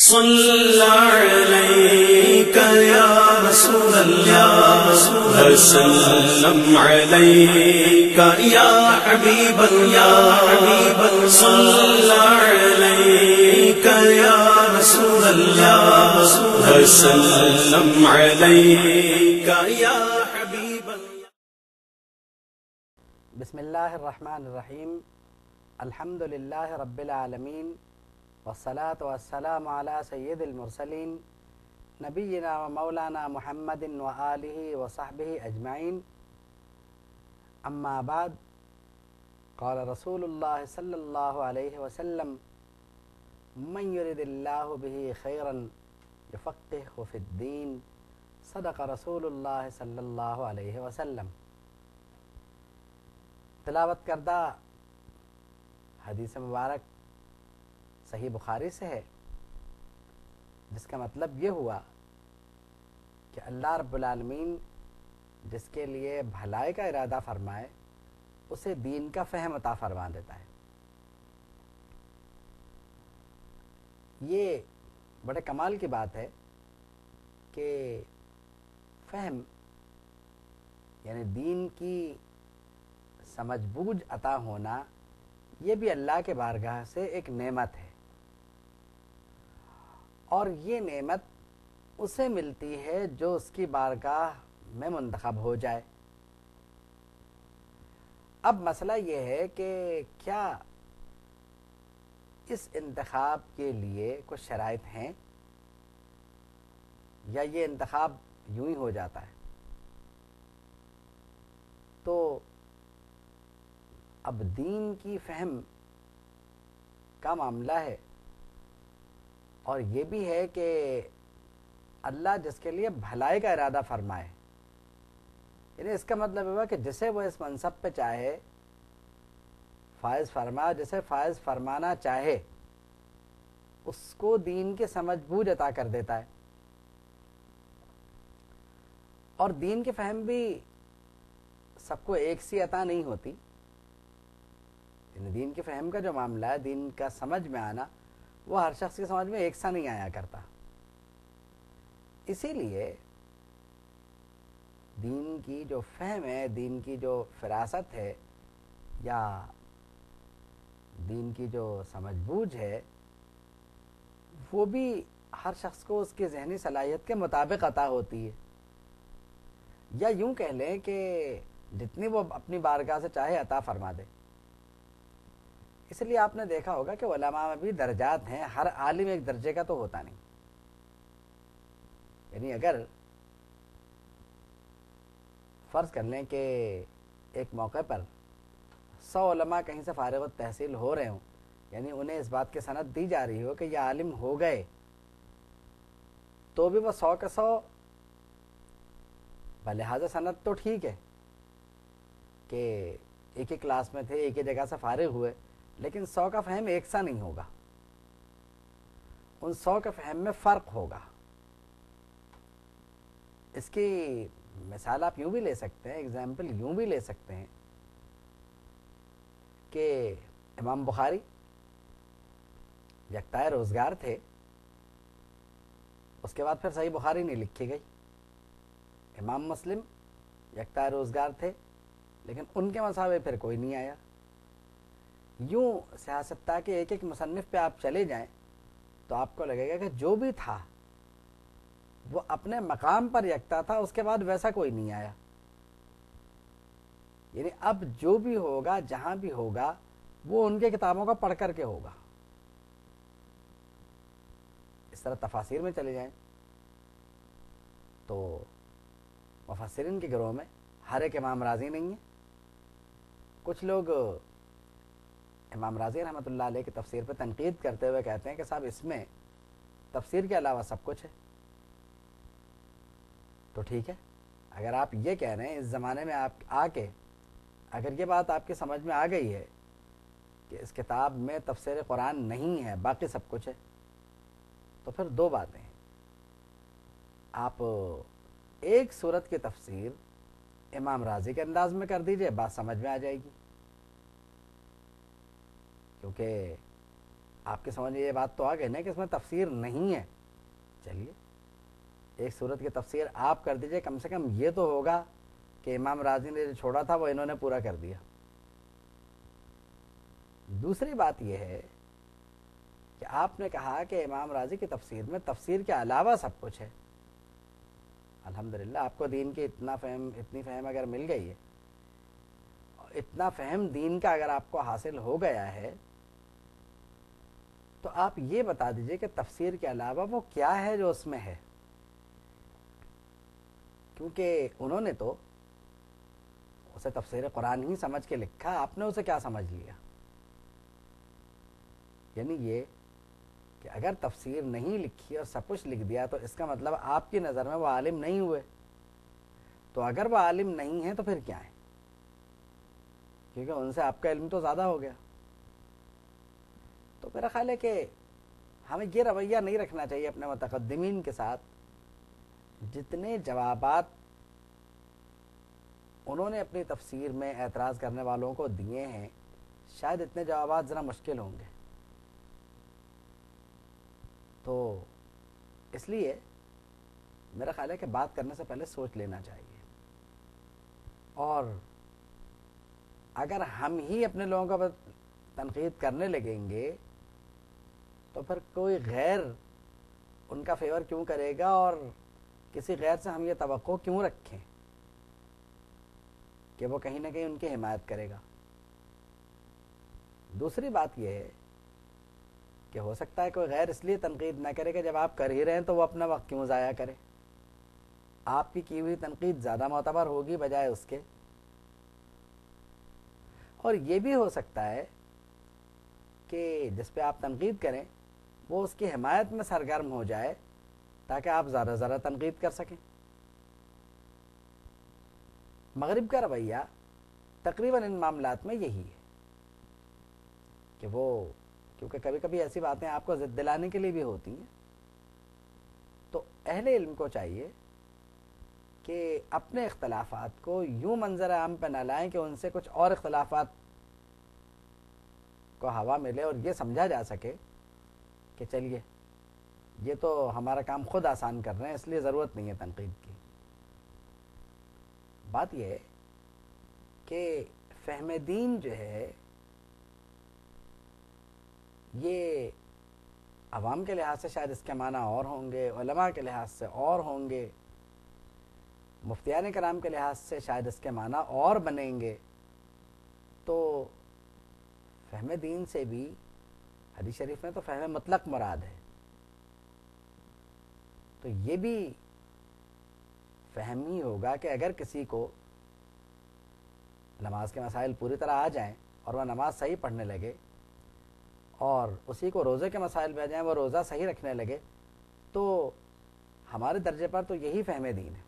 صلی علیک یا رسول اللہ وسلم علیک یا حبیب اللہ صلی علیک یا رسول اللہ وسلم علیک یا حبیب اللہ۔ بسم اللہ الرحمن الرحیم، الحمد للہ رب العالمین، والصلاة والسلام علی سید المرسلین نبینا و مولانا محمد و آلہ و صحبہ اجمعین، اما بعد، قال رسول اللہ صلی اللہ علیہ وسلم: من یرد اللہ بہ خیرا یفقہہ فی الدین، صدق رسول اللہ صلی اللہ علیہ وسلم۔ تلاوت کردہ حدیث مبارک صحیح بخاری سے ہے، جس کا مطلب یہ ہوا کہ اللہ رب العالمین جس کے لیے بھلائی کا ارادہ فرمائے اسے دین کا فہم عطا فرما دیتا ہے۔ یہ بڑے کمال کی بات ہے کہ فہم یعنی دین کی سمجھ بوجھ عطا ہونا، یہ بھی اللہ کے بارگاہ سے ایک نعمت ہے، اور یہ نعمت اسے ملتی ہے جو اس کی بارگاہ میں منتخب ہو جائے۔ اب مسئلہ یہ ہے کہ کیا اس انتخاب کے لیے کچھ شرائط ہیں، یا یہ انتخاب یوں ہی ہو جاتا ہے؟ تو اب دین کی فہم کا معاملہ ہے، اور یہ بھی ہے کہ اللہ جس کے لیے بھلائی کا ارادہ فرمائے، یعنی اس کا مطلب ہوا کہ جسے وہ اس منصب پہ چاہے فائز فرما، جسے فائز فرمانا چاہے اس کو دین کی سمجھ بوجھ عطا کر دیتا ہے۔ اور دین کی فہم بھی سب کو ایک سی عطا نہیں ہوتی، یعنی دین کی فہم کا جو معاملہ ہے، دین کا سمجھ میں آنا، وہ ہر شخص کی سمجھ میں ایک سا نہیں آیا کرتا۔ اسی لیے دین کی جو فہم ہے، دین کی جو فراست ہے، یا دین کی جو سمجھ بوجھ ہے، وہ بھی ہر شخص کو اس کی ذہنی صلاحیت کے مطابق عطا ہوتی ہے، یا یوں کہہ لیں کہ جتنی وہ اپنی بارگاہ سے چاہے عطا فرما دے۔ اس لیے آپ نے دیکھا ہوگا کہ علماء میں بھی درجات ہیں، ہر عالم ایک درجے کا تو ہوتا نہیں۔ یعنی اگر فرض کر لیں کہ ایک موقع پر 100 علماء کہیں سے فارغ التحصیل ہو رہے ہوں، یعنی انہیں اس بات کی سند دی جا رہی ہو کہ یہ عالم ہو گئے، تو بھی وہ 100 کے 100 بلحاظ سند تو ٹھیک ہے کہ ایک ہی کلاس میں تھے، ایک ہی جگہ سے فارغ ہوئے، لیکن 100 کا فہم ایک سا نہیں ہوگا، ان 100 کے فہم میں فرق ہوگا۔ اس کی مثال آپ یوں بھی لے سکتے ہیں، اگزامپل یوں بھی لے سکتے ہیں کہ امام بخاری یکتائے روزگار تھے، اس کے بعد پھر صحیح بخاری نہیں لکھی گئی۔ امام مسلم یکتائے روزگار تھے، لیکن ان کے مساوی پھر کوئی نہیں آیا۔ یوں سیاست کہ ایک ایک مصنف پہ آپ چلے جائیں تو آپ کو لگے گا کہ جو بھی تھا وہ اپنے مقام پر یکتا تھا، اس کے بعد ویسا کوئی نہیں آیا۔ یعنی اب جو بھی ہوگا، جہاں بھی ہوگا، وہ ان کے کتابوں کا پڑھ کر کے ہوگا۔ اس طرح تفاسیر میں چلے جائیں تو مفسرین کے گروہ میں ہر ایک امام راضی نہیں ہے۔ کچھ لوگ امام راضی رحمۃ اللہ علیہ کی تفسیر پہ تنقید کرتے ہوئے کہتے ہیں کہ صاحب اس میں تفسیر کے علاوہ سب کچھ ہے۔ تو ٹھیک ہے، اگر آپ یہ کہہ رہے ہیں اس زمانے میں آپ آ کے اگر یہ بات آپ کی سمجھ میں آ گئی ہے کہ اس کتاب میں تفسیر قرآن نہیں ہے، باقی سب کچھ ہے، تو پھر دو باتیں ہیں۔ آپ ایک سورت کی تفسیر امام راضی کے انداز میں کر دیجئے، بات سمجھ میں آ جائے گی، کیونکہ آپ کے سمجھ یہ بات تو آ گئی نا کہ اس میں تفسیر نہیں ہے. چلیے ایک صورت کی تفسیر آپ کر دیجئے, کم سے کم یہ تو ہوگا کہ امام رازی نے جو چھوڑا تھا وہ انہوں نے پورا کر دیا. دوسری بات یہ ہے کہ آپ نے کہا کہ امام رازی کی تفسیر میں تفسیر کے علاوہ سب کچھ ہے. الحمدللہ آپ کو دین کی اتنی فہم اگر مل گئی ہے, اتنا فہم دین کا اگر آپ کو حاصل ہو گیا ہے, تو آپ یہ بتا دیجئے کہ تفسیر کے علاوہ وہ کیا ہے جو اس میں ہے. کیونکہ انہوں نے تو اسے تفسیر قرآن ہی سمجھ کے لکھا, آپ نے اسے کیا سمجھ لیا؟ یعنی یہ کہ اگر تفسیر نہیں لکھی اور سب کچھ لکھ دیا تو اس کا مطلب آپ کی نظر میں وہ عالم نہیں ہوئے. تو اگر وہ عالم نہیں ہے تو پھر کیا ہے؟ کیونکہ ان سے آپ کا علم تو زیادہ ہو گیا. تو میرا خیال ہے کہ ہمیں یہ رویہ نہیں رکھنا چاہیے اپنے متقدمین کے ساتھ. جتنے جوابات انہوں نے اپنی تفسیر میں اعتراض کرنے والوں کو دیے ہیں, شاید اتنے جوابات ذرا مشکل ہوں گے. تو اس لیے میرا خیال ہے کہ بات کرنے سے پہلے سوچ لینا چاہیے. اور اگر ہم ہی اپنے لوگوں کو تنقید کرنے لگیں گے تو پھر کوئی غیر ان کا فیور کیوں کرے گا, اور کسی غیر سے ہم یہ توقع کیوں رکھیں کہ وہ کہیں نہ کہیں ان کی حمایت کرے گا. دوسری بات یہ ہے کہ ہو سکتا ہے کوئی غیر اس لیے تنقید نہ کرے کہ جب آپ کر ہی رہے ہیں تو وہ اپنا وقت کیوں ضائع کرے. آپ کی ہوئی تنقید زیادہ معتبر ہوگی بجائے اس کے. اور یہ بھی ہو سکتا ہے کہ جس پہ آپ تنقید کریں وہ اس کی حمایت میں سرگرم ہو جائے تاکہ آپ زیادہ زیادہ تنقید کر سکیں. مغرب کا رویہ تقریباً ان معاملات میں یہی ہے کہ وہ, کیونکہ کبھی کبھی ایسی باتیں آپ کو ضد دلانے کے لیے بھی ہوتی ہیں, تو اہل علم کو چاہیے کہ اپنے اختلافات کو یوں منظر عام پہ نہ لائیں کہ ان سے کچھ اور اختلافات کو ہوا ملے اور یہ سمجھا جا سکے کہ چلیے یہ تو ہمارا کام خود آسان کر رہے ہیں, اس لیے ضرورت نہیں ہے تنقید کی. بات یہ ہے کہ فہم دین جو ہے یہ عوام کے لحاظ سے شاید اس کے معنی اور ہوں گے, علماء کے لحاظ سے اور ہوں گے, مفتیان کرام کے لحاظ سے شاید اس کے معنی اور بنیں گے. تو فہم دین سے بھی حدیث شریف میں تو فہم مطلق مراد ہے, تو یہ بھی فہم ہی ہوگا کہ اگر کسی کو نماز کے مسائل پوری طرح آ جائیں اور وہ نماز صحیح پڑھنے لگے, اور اسی کو روزے کے مسائل بھی آ جائیں وہ روزہ صحیح رکھنے لگے, تو ہمارے درجے پر تو یہی فہم دین ہے.